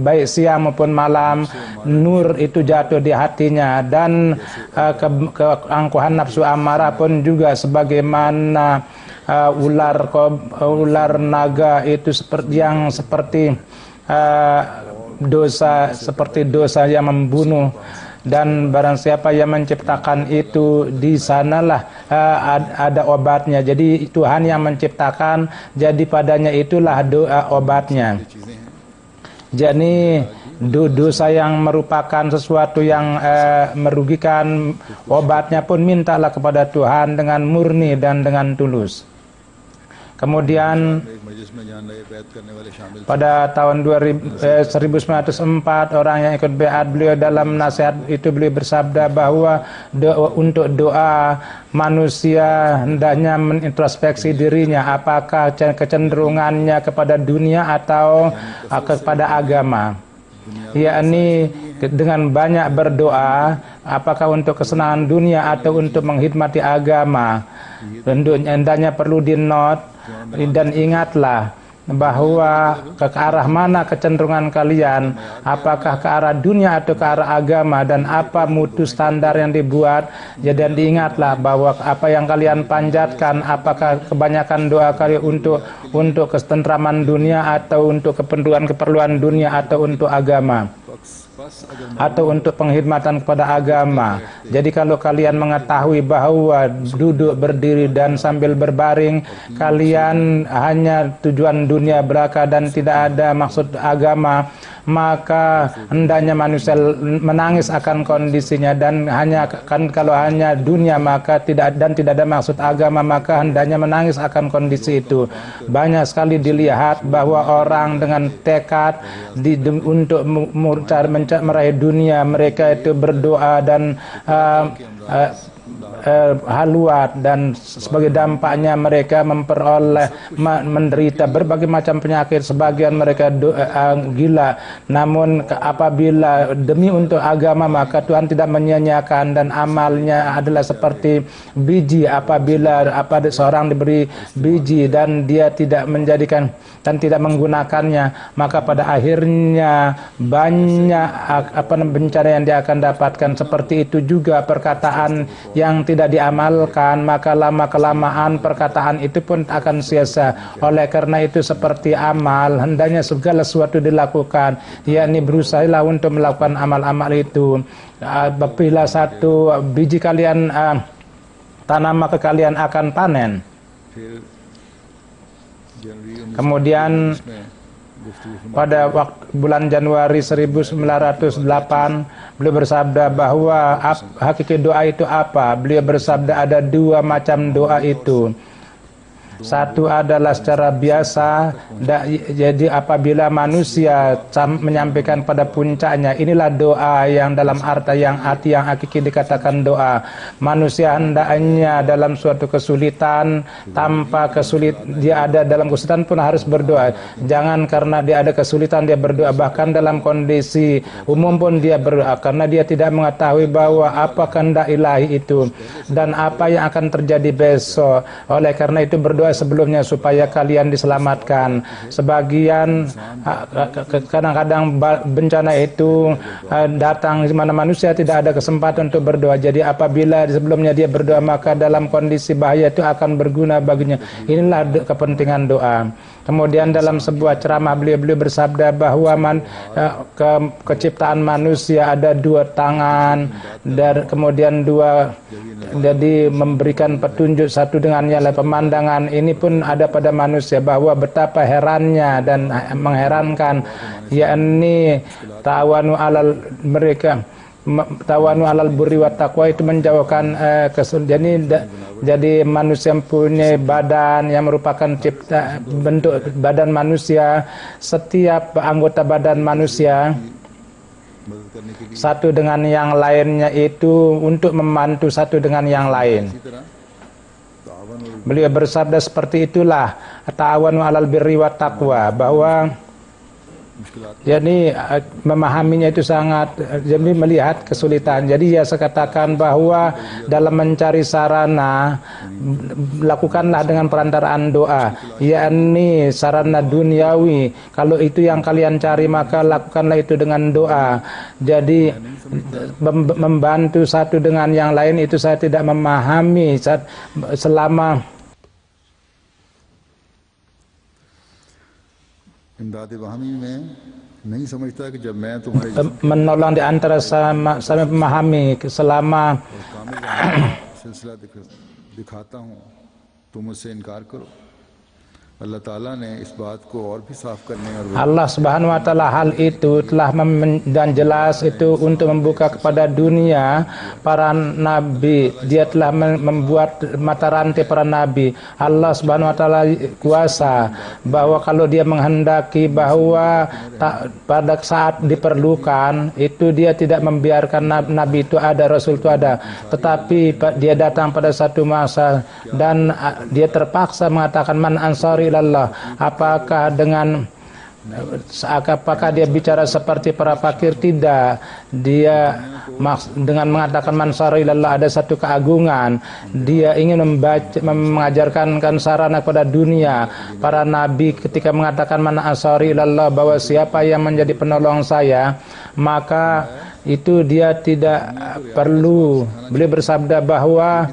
baik siang maupun malam nur itu jatuh di hatinya, dan keangkuhan nafsu amarah pun juga sebagaimana ular naga itu seperti dosa yang membunuh, dan barang siapa yang menciptakan itu, di sanalah ada obatnya. Jadi Tuhan yang menciptakan, jadi padanya itulah doa obatnya. Jadi dosa yang merupakan sesuatu yang merugikan, obatnya pun mintalah kepada Tuhan dengan murni dan dengan tulus. Kemudian एक मजलिस में जहाँ नए बैत करने वाले शामिल थे, pada tahun 1904 orang yang ikut beat beliau, dalam nasihat itu beliau bersabda bahwa untuk doa manusia hendaknya menintrospeksi dirinya, apakah kecenderungannya kepada dunia atau kepada agama. Yakni dengan banyak berdoa, apakah untuk kesenangan dunia atau untuk menghormati agama. Hendaknya perlu dinot dan ingatlah bahwa ke arah mana kecenderungan kalian, apakah ke arah dunia atau ke arah agama, dan apa mutu standar yang dibuat. Dan diingatlah bahwa apa yang kalian panjatkan, apakah kebanyakan doa kalian untuk ketentraman dunia atau untuk keperluan dunia atau untuk agama atau untuk penghormatan kepada agama. Jadi kalau kalian mengetahui bahwa duduk, berdiri dan sambil berbaring kalian hanya tujuan dunia belaka dan tidak ada maksud agama, maka hendaknya manusia menangis akan kondisinya. Dan kalau hanya dunia maka tidak ada maksud agama, maka hendaknya menangis akan kondisi itu. Banyak sekali dilihat bahwa orang dengan tekad untuk meraih dunia, mereka itu berdoa dan haluat, dan sebagai dampaknya mereka menderita berbagai macam penyakit. Sebagian mereka gila. Namun apabila demi untuk agama, maka Tuhan tidak menyia-nyiakan, dan amalnya adalah seperti biji. Apabila seorang diberi biji dan dia tidak menjadikan dan tidak menggunakannya, maka pada akhirnya banyak bencana yang dia akan dapatkan. Seperti itu juga perkataan yang tidak diamalkan, maka lama-kelamaan perkataan itu pun akan sia-sia. Oleh karena itu seperti amal, hendaknya segala sesuatu dilakukan, yakni berusahalah untuk melakukan amal-amal itu. Bila satu biji kalian tanam, maka kalian akan panen. Kemudian pada bulan Januari 1908 beliau bersabda bahwa hakiki doa itu apa? Beliau bersabda ada dua macam doa itu. Satu adalah secara biasa, jadi apabila manusia menyampaikan pada puncaknya, inilah doa yang dalam arti yang hakiki dikatakan doa. Manusia hendaknya dalam suatu kesulitan, tanpa dia ada dalam kesulitan pun harus berdoa. Jangan karena dia ada kesulitan dia berdoa, bahkan dalam kondisi umum pun dia berdoa, karena dia tidak mengetahui bahwa apa kehendak ilahi itu dan apa yang akan terjadi besok. Oleh karena itu berdoa sebelumnya supaya kalian diselamatkan. Sebagian kadang-kadang bencana itu datang di mana manusia tidak ada kesempatan untuk berdoa. Jadi apabila sebelumnya dia berdoa, maka dalam kondisi bahaya itu akan berguna baginya. Inilah kepentingan doa. Kemudian dalam sebuah ceramah beliau bersabda bahwa keciptaan manusia ada dua tangan, dan kemudian jadi memberikan petunjuk satu dengan yang lain. Pemandangan ini pun ada pada manusia, bahwa betapa herannya dan mengherankan, yakni tawanu alal burri wa taqwa, itu menjauhkan jadi manusia punya badan yang merupakan bentuk badan manusia. Setiap anggota badan manusia satu dengan yang lainnya itu untuk membantu satu dengan yang lain. Beliau bersabda seperti itulah ta'awanu alal birri wa taqwa, bahwa jadi memahaminya itu sangat, jadi melihat kesulitan. Jadi ya saya katakan bahwa dalam mencari sarana, lakukanlah dengan perantaraan doa, yakni sarana duniawi. Kalau itu yang kalian cari, maka lakukanlah itu dengan doa. Jadi membantu satu dengan yang lain itu saya tidak memahami selama menolong di antara sama memahami selama अल्लाह ताला ने इस बात को और भी साफ करने और Allah Subhanahu wa taala hal itu telah dan jelas itu untuk membuka kepada dunia para nabi. Dia telah membuat mata rantai para nabi. Allah Subhanahu wa taala kuasa bahwa kalau dia menghendaki bahwa pada saat diperlukan itu dia tidak membiarkan nabi itu ada, rasul itu ada, tetapi dia datang pada satu masa dan dia terpaksa mengatakan man ansari ilallah. Apakah dia bicara seperti para fakir? Tidak. Dia dengan mengatakan man ansari ilallah ada satu keagungan. Dia ingin mengajarkan sarana kepada dunia. Para nabi ketika mengatakan man ansari ilallah, bahwa siapa yang menjadi penolong saya, maka itu dia tidak perlu. Beliau bersabda bahwa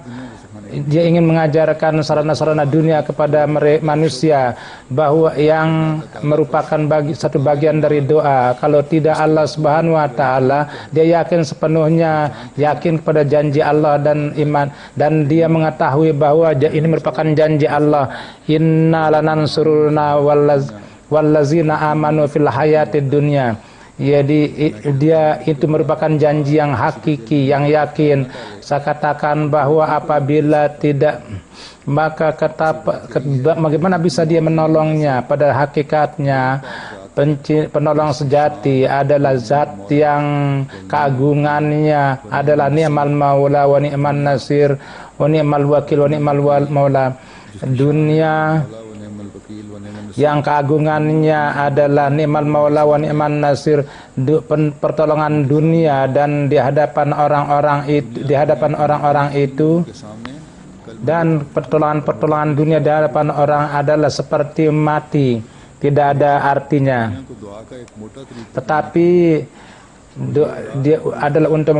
dia ingin mengajarkan sarana-sarana dunia kepada manusia, bahwa yang merupakan satu bagian dari doa. Kalau tidak Allah Subhanahu wa taala, dia yakin sepenuhnya kepada janji Allah dan iman, dan dia mengetahui bahwa ini merupakan janji Allah, inna lanansuruna wallazina amanu fil hayatid dunya. Jadi dia itu merupakan janji yang hakiki, yang yakin. Saya katakan bahwa apabila tidak, maka bagaimana bisa dia menolongnya? Pada hakikatnya penolong sejati adalah zat yang keagungannya adalah ni'mal maula wa ni'man nasir wa ni'mal wakil wa ni'mal maula. Dunia yang keagungannya adalah ni'mal maula wa ni'man nasir, pertolongan dunia, dan di hadapan orang-orang itu dan pertolongan dunia di hadapan orang adalah seperti mati, tidak ada artinya. Tetapi dia adalah untuk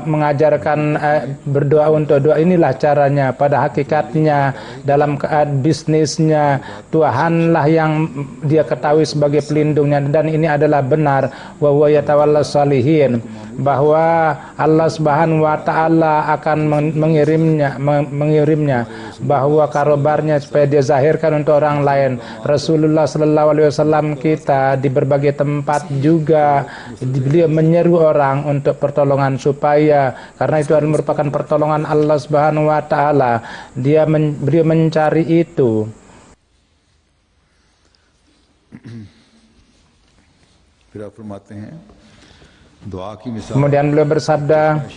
mengajarkan berdoa untuk doa. Inilah caranya. Pada hakikatnya dalam bisnisnya Tuhanlah yang dia ketahui sebagai pelindungnya, dan ini adalah benar. Wa huwa yatawallas shalihin, bahwa Allah Subhanahu wa taala akan mengirimnya, bahwa karobarnya supaya dia zahirkan untuk orang lain. Rasulullah sallallahu alaihi wasallam kita di berbagai tempat juga beliau menyeru orang untuk pertolongan, supaya karena itu adalah merupakan pertolongan Allah Subhanahu wa taala, beliau mencari itu. Kemudian beliau bersabda,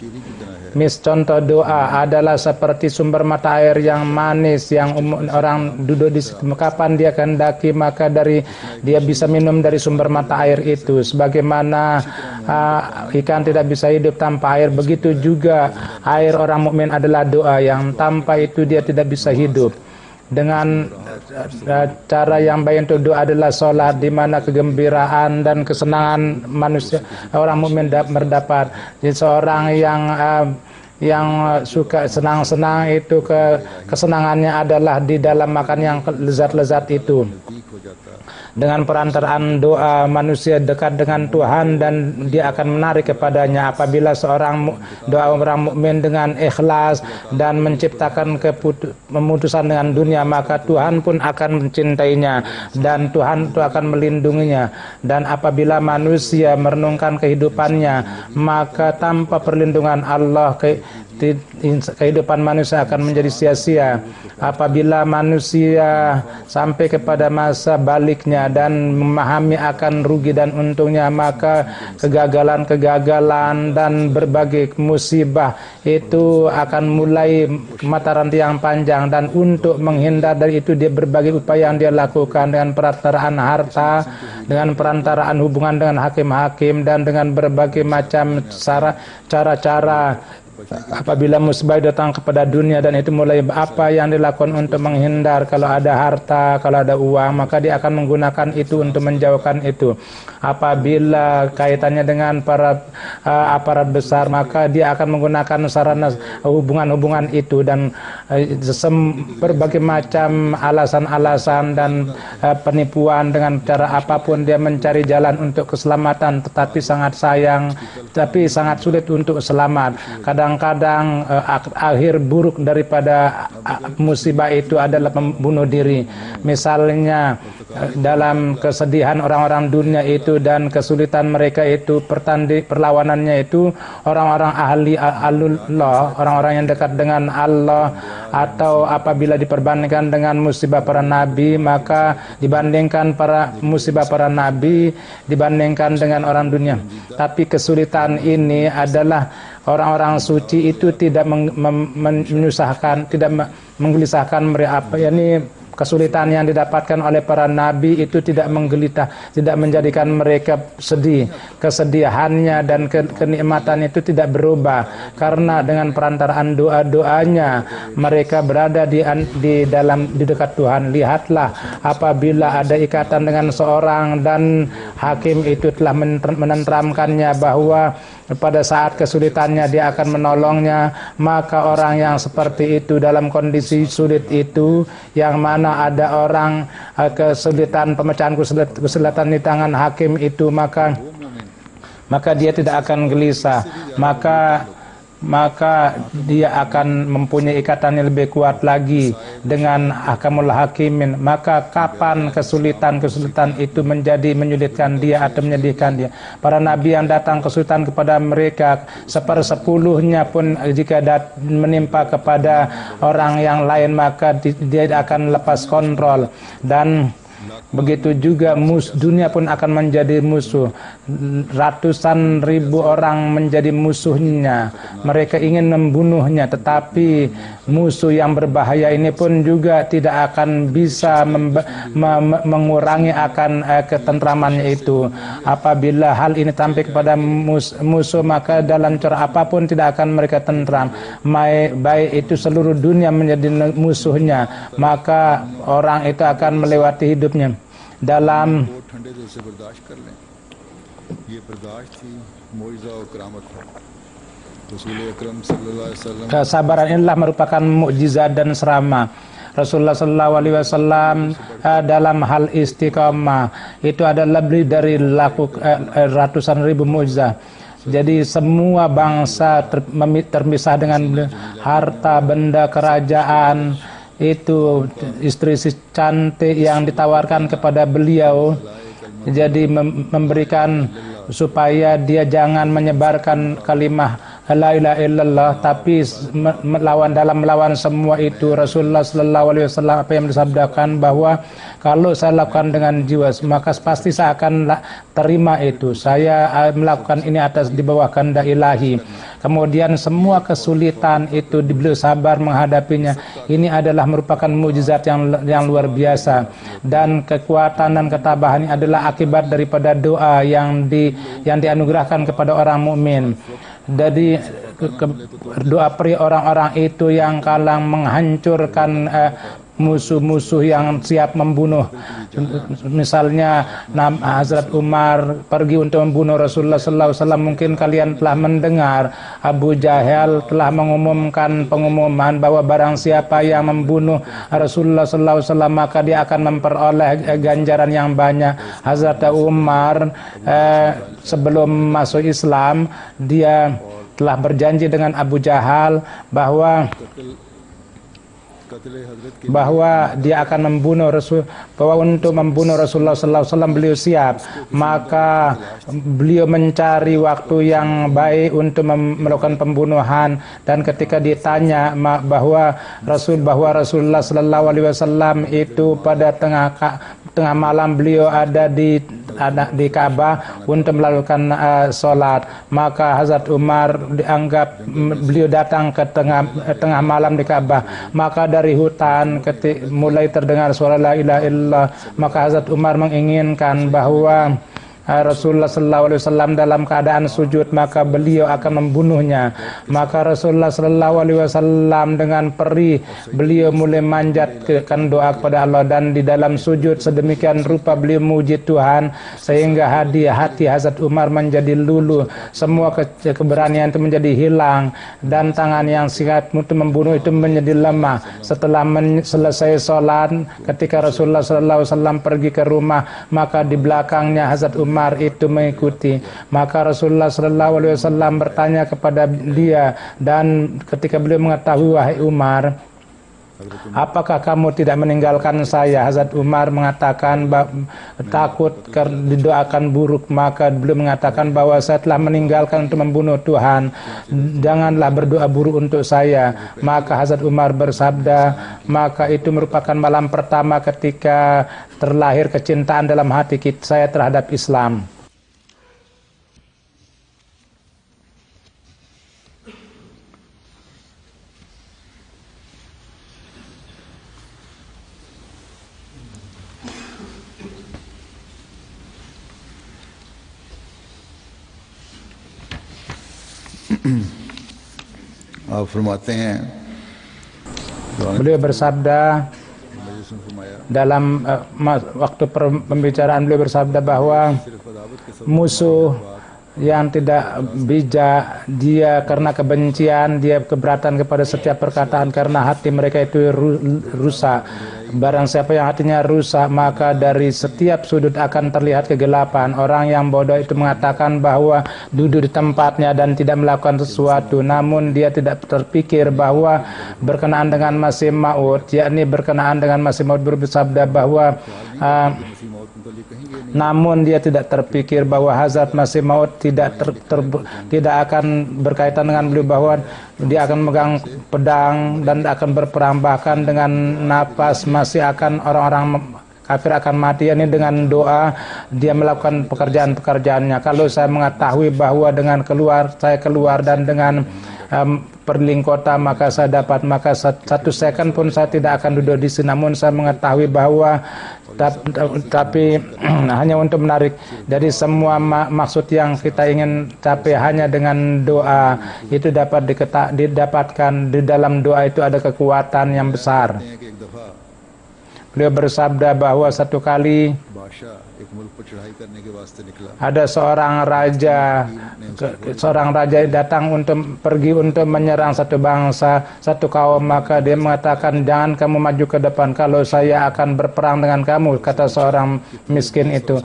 contoh doa adalah seperti sumber mata air yang manis yang orang duduk di situ. Kapan dia kehendaki, maka dia bisa minum dari sumber mata air itu. Sebagaimana ikan tidak bisa hidup tanpa air, begitu juga air orang mukmin adalah doa yang tanpa itu dia tidak bisa hidup. Dengan cara yang baik untuk doa adalah sholat, di mana kegembiraan dan kesenangan manusia orang mukmin mendapat. Jadi seorang yang suka senang-senang itu kesenangannya adalah di dalam makan yang lezat-lezat itu. Dengan perantaraan doa manusia dekat dengan Tuhan dan dia akan menarik kepadanya. Apabila seorang doa orang mukmin dengan ikhlas dan menciptakan keputusan dengan dunia, maka Tuhan pun akan mencintainya dan Tuhan itu akan melindunginya. Dan apabila manusia merenungkan kehidupannya, maka tanpa perlindungan Allah kehidupan manusia akan menjadi sia-sia. Apabila manusia sampai kepada masa baliknya dan memahami akan rugi dan untungnya, maka kegagalan dan berbagai musibah itu akan mulai mata rantai yang panjang. Dan untuk menghindar dari itu, dia berbagai upaya yang dia lakukan dengan perantaraan harta, dengan perantaraan hubungan dengan hakim-hakim, dan dengan berbagai macam cara-cara. Apabila musibah datang kepada dunia, dan itu mulai apa yang dilakukan untuk menghindar. Kalau ada harta, kalau ada uang, maka dia akan menggunakan itu untuk menjauhkan itu. Apabila kaitannya dengan para aparat besar, maka dia akan menggunakan sarana hubungan-hubungan itu, dan berbagai macam alasan-alasan dan penipuan. Dengan cara apapun dia mencari jalan untuk keselamatan, tetapi sangat sayang, tapi sangat sulit untuk selamat. kadang-kadang akhir buruk daripada musibah itu adalah membunuh diri. Misalnya dalam kesedihan orang-orang dunia itu dan kesulitan mereka itu, perlawanannya itu orang-orang ahli Allah, orang-orang yang dekat dengan Allah, atau apabila diperbandingkan dengan musibah para nabi, maka dibandingkan musibah para nabi dibandingkan dengan orang dunia. Tapi kesulitan ini adalah orang-orang suci itu tidak menyusahkan, tidak menggelisahkan mereka. Kesulitan yang didapatkan oleh para nabi itu tidak menggelita, tidak menjadikan mereka sedih. Kesedihannya dan kenikmatan itu tidak berubah, karena dengan perantaraan doa-doanya mereka berada di dekat Tuhan. Lihatlah, apabila ada ikatan dengan seorang dan hakim itu telah menenteramkannya bahwa pada saat kesulitannya dia akan menolongnya, maka orang yang seperti itu dalam kondisi sulit itu, yang mana ada orang kesulitan, pemecahan kesulitan di tangan hakim itu, maka dia tidak akan gelisah, maka dia akan mempunyai ikatan yang lebih kuat lagi dengan ahkamul hakimin. Maka kapan kesulitan itu menyulitkan dia atau menyedihkan dia? Para nabi yang datang kesulitan kepada mereka, 1/10-nya pun jika menimpa kepada orang yang lain, maka dia akan lepas kontrol. Dan begitu juga dunia pun akan menjadi musuh. Ratusan ribu orang menjadi musuhnya. Mereka ingin membunuhnya, tetapi musuh yang berbahaya ini pun juga tidak akan bisa mengurangi akan ketentramannya itu. Apabila hal ini tampil kepada musuh, maka dalam cara apapun tidak akan mereka tentram. Baik itu seluruh dunia menjadi musuhnya, maka orang itu akan melewati hidupnya dalam kesabaran. Inilah merupakan mukjizat dan serama Rasulullah sallallahu alaihi wasallam dalam hal istiqamah. Itu adalah lebih dari ratusan ribu mukjizat. Jadi semua bangsa terpisah dengan harta, benda, kerajaan. Itu istri si cantik yang ditawarkan kepada beliau, jadi memberikan supaya dia jangan menyebarkan kalimah la ilaha illallah, tapi melawan semua itu Rasulullah sallallahu alaihi wasallam apa yang disabdakan bahwa kalau saya lakukan dengan jiwa, maka pasti saya akan terima itu. Saya melakukan ini di bawah kehendak ilahi. Kemudian semua kesulitan itu beliau sabar menghadapinya. Ini adalah merupakan mukjizat yang luar biasa, dan kekuatan dan ketabahan ini adalah akibat daripada doa yang dianugerahkan kepada orang mukmin. Jadi doa peri orang-orang itu yang kalang menghancurkan musuh-musuh yang siap membunuh. Misalnya Hazrat Umar pergi untuk membunuh Rasulullah sallallahu alaihi wasallam. Mungkin kalian telah mendengar Abu Jahal telah mengumumkan pengumuman bahwa barang siapa yang membunuh Rasulullah sallallahu alaihi wasallam maka dia akan memperoleh ganjaran yang banyak. Hazrat Umar sebelum masuk Islam dia telah berjanji dengan Abu Jahal bahwa dia akan membunuh untuk membunuh Rasulullah sallallahu alaihi wasallam beliau siap. Maka beliau mencari waktu yang baik untuk melakukan pembunuhan, dan ketika ditanya bahwa Rasulullah sallallahu alaihi wasallam itu pada tengah malam beliau ada di Ka'bah untuk melakukan solat, maka Hazrat Umar dianggap beliau datang ke tengah malam di Ka'bah. Maka dari hutan mulai terdengar suara la ilaha illallah, maka Hazrat Umar menginginkan bahwa Rasulullah sallallahu alaihi wasallam dalam keadaan sujud, maka beliau akan membunuhnya. Maka Rasulullah sallallahu alaihi wasallam dengan perih beliau mulai manjatkan doa kepada Allah, dan di dalam sujud sedemikian rupa beliau memuji Tuhan sehingga hati Hazrat Umar menjadi luluh, semua keberanian itu menjadi hilang, dan tangan yang siap untuk membunuh itu menjadi lemah. Setelah selesai sholat, ketika Rasulullah sallallahu alaihi wasallam pergi ke rumah, maka di belakangnya Hazrat Umar Umar itu mengikuti. Maka Rasulullah SAW bertanya kepada dia, dan ketika beliau mengetahui, wahai Umar, apakah kamu tidak meninggalkan saya? Hazrat Umar mengatakan takut didoakan buruk. Maka beliau mengatakan bahwa saya telah meninggalkan untuk membunuh Tuhan. Janganlah berdoa buruk untuk saya. Maka Hazrat Umar bersabda, maka itu merupakan malam pertama ketika terlahir kecintaan dalam hati saya terhadap Islam. आप फरमाते हैं, beliau bersabda dalam waktu pembicaraan, beliau bersabda bahwa musuh yang tidak bijak, dia karena kebencian, dia keberatan kepada setiap perkataan karena hati mereka itu rusak. Barang siapa yang hatinya rusak, maka dari setiap sudut akan terlihat kegelapan. Orang yang bodoh itu mengatakan bahwa duduk di tempatnya dan tidak melakukan sesuatu, namun dia tidak terpikir bahwa berkenaan dengan Masih Maud, yakni berkenaan dengan Masih Maud bersabda bahwa namun dia tidak terpikir bahwa Hazrat Masih Maud tidak akan berkaitan dengan beliau, bahwa dia akan megang pedang dan akan berperang, bahkan dengan napas masih akan orang-orang kafir akan mati, yakni dengan doa dia melakukan pekerjaan-pekerjaannya. Kalau saya mengetahui bahwa dengan saya keluar dan dengan perling kota maka saya dapat, maka satu second pun saya tidak akan duduk di sini. Namun saya mengetahui bahwa tapi hanya untuk menarik dari semua maksud yang kita ingin capai hanya dengan doa itu dapat didapatkan. Di dalam doa itu ada kekuatan yang besar. Beliau bersabda bahwa satu kali ada seorang raja datang pergi untuk menyerang satu bangsa, satu kaum. Maka dia mengatakan, jangan kamu maju ke depan, kalau saya akan berperang dengan kamu, kata seorang miskin itu.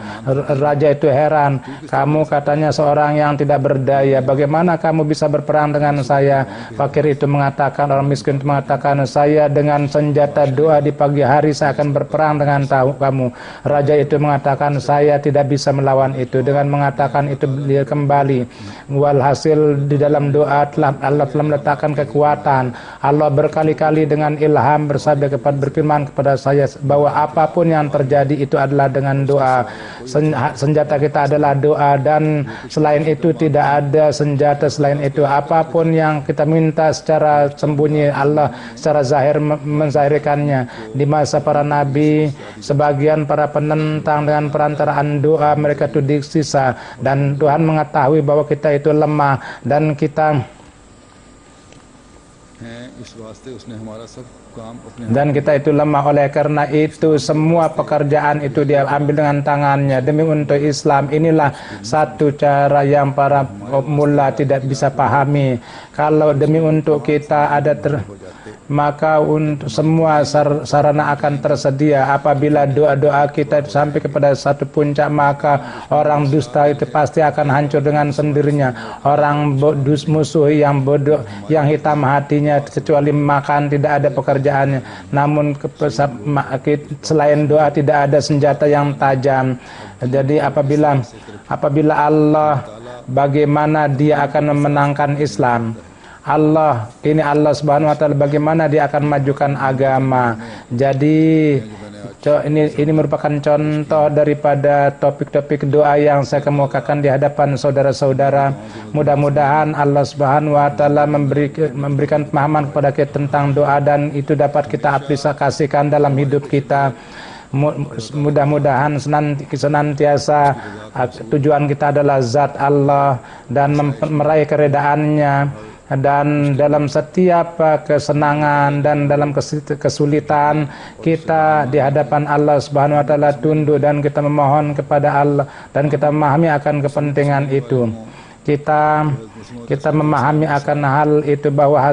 Raja itu heran, kamu katanya seorang yang tidak berdaya, bagaimana kamu bisa berperang dengan saya? Fakir itu mengatakan, orang miskin itu mengatakan, saya dengan senjata doa di pagi hari saya akan berperang dengan kamu. Raja itu mengatakan, saya tidak bisa melawan itu. Dengan mengatakan itu dia kembali. Walhasil di dalam doa Allah telah meletakkan kekuatan. Allah berkali-kali dengan ilham berfirman kepada saya bahwa apapun yang terjadi itu adalah dengan doa. Senjata kita adalah doa, dan selain itu tidak ada senjata selain itu. Apapun yang kita minta secara sembunyi, Allah secara zahir menzahirkannya. Di masa para nabi, sebagian para penentang dengan perantaraan doa mereka itu disiksa, dan Tuhan mengetahui bahwa kita itu lemah dan kita itu lemah. Oleh karena itu semua pekerjaan itu dia ambil dengan tangannya demi untuk Islam. Inilah satu cara yang para mula tidak bisa pahami. Kalau demi untuk kita ada maka untuk semua sarana akan tersedia. Apabila doa-doa kita sampai kepada satu puncak, maka orang dusta itu pasti akan hancur dengan sendirinya. Orang musuh yang bodoh, yang hitam hatinya, kecuali makan tidak ada pekerjaannya. Namun selain doa tidak ada senjata yang tajam. Jadi apabila Allah, bagaimana dia akan memenangkan Islam? Allah Subhanahu wa taala bagaimana dia akan majukan agama. Jadi ini merupakan contoh daripada topik-topik doa yang saya kemukakan di hadapan saudara-saudara. Mudah-mudahan Allah Subhanahu wa taala memberikan pemahaman kepada kita tentang doa, dan itu dapat kita aplikasikan dalam hidup kita. Mudah-mudahan senantiasa tujuan kita adalah zat Allah dan meraih keredaannya. Dan dalam setiap kesenangan dan dalam kesulitan kita di hadapan Allah Subhanahu wa taala tunduk dan kita memohon kepada Allah dan kita memahami akan kepentingan itu. kita memahami akan hal itu, bahwa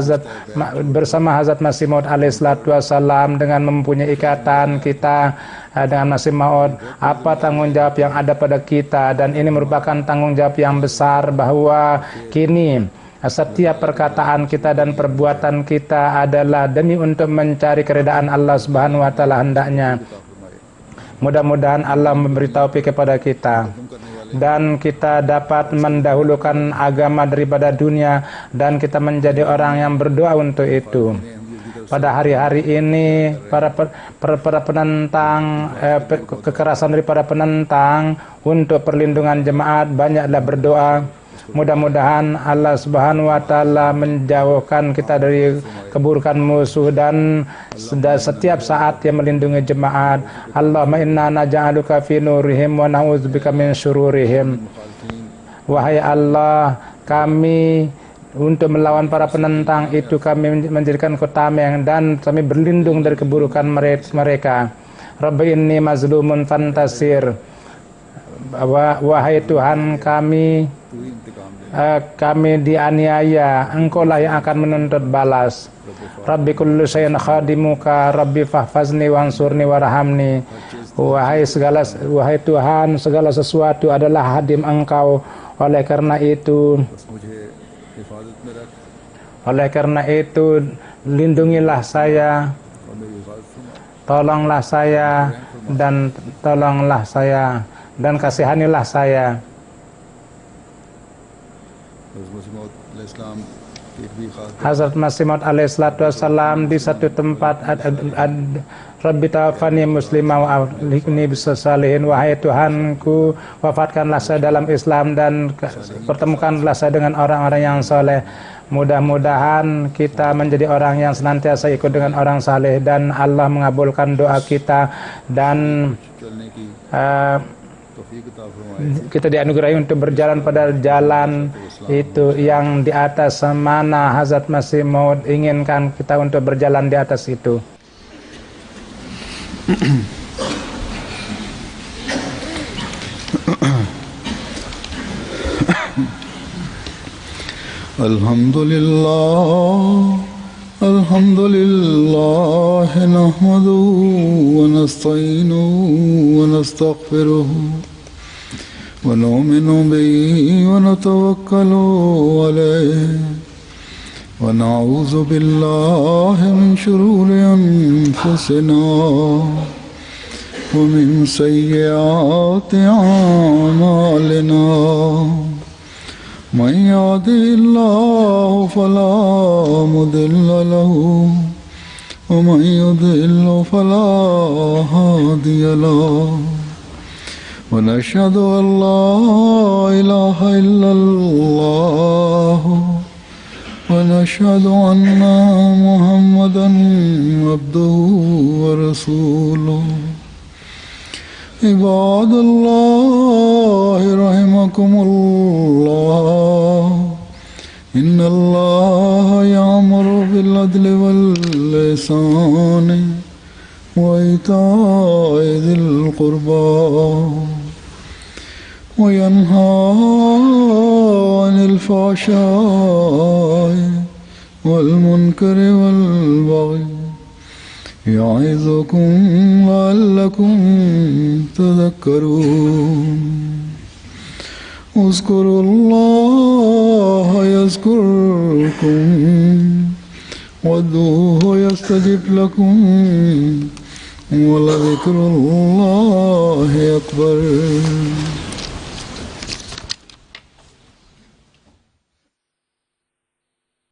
bersama Hazrat Masih Maud alaihissalatu wassalam, dengan mempunyai ikatan kita dengan Masih Maud, apa tanggung jawab yang ada pada kita, dan ini merupakan tanggung jawab yang besar, bahwa kini setiap perkataan kita dan perbuatan kita adalah demi untuk mencari keridaan Allah Subhanahu wa taala hendaknya. Mudah-mudahan Allah memberi taufik kepada kita dan kita dapat mendahulukan agama daripada dunia, dan kita menjadi orang yang berdoa untuk itu. Pada hari-hari ini para penentang kekerasan daripada penentang untuk perlindungan jemaat banyaklah berdoa. Mudah-mudahan Allah Subhanahu wa taala menjauhkan kita dari keburukan musuh, dan setiap saat yang melindungi jemaat. Allahumma inna naj'aluka fi nurihim wa na'udzubika min syururihim. Wahai Allah, kami untuk melawan para penentang itu, kami menjadikan Kau tameng, dan kami berlindung dari keburukan mereka. Rabbi inni mazlumun fantasir. Wahai Tuhan kami, kami dianiaya, Engkaulah yang akan menuntut balas. Rabbi kullu syai'in khadimuka, Rabbi fahfazni wansurni warhamni. Wahai Tuhan, segala sesuatu adalah hadim Engkau. Oleh karena itu, lindungilah saya, tolonglah saya, dan kasihanilah saya. Hazrat Masih Maud alaihissalatu wassalam di satu tempat, Rabbi tawaffani muslimah wa alhiqni bisalihin. Wahai Tuhanku, wafatkanlah saya dalam Islam dan pertemukanlah saya dengan orang-orang yang soleh. Mudah-mudahan kita menjadi orang yang senantiasa ikut dengan orang saleh, dan Allah mengabulkan doa kita, dan kita dianugerahi untuk berjalan pada jalan itu yang di atas mana Hazrat Masih Maud inginkan kita untuk berjalan di atas itu. Alhamdulillah nahmaduhu wa nasta'inuhu wa nastaghfiruhu wa nu'minu bihi wa natawakkalu alayhi wa na'udzu billahi min shururi anfusina wa min sayyiati a'malina. من يهده الله فلا مضل له ومن يضلل فلا هادي له ونشهد أن لا إله إلا الله ونشهد أن محمدا عبده ورسوله. عباد الله رحمكم الله إن الله يأمر بالعدل والإحسان وإيتاء ذي القربى وينهى عن الفحشاء والمنكر والبغي يعظكم لعلكم تذكرون. اذكروا الله يذكركم وادعوه يستجب لكم ولذكر الله أكبر.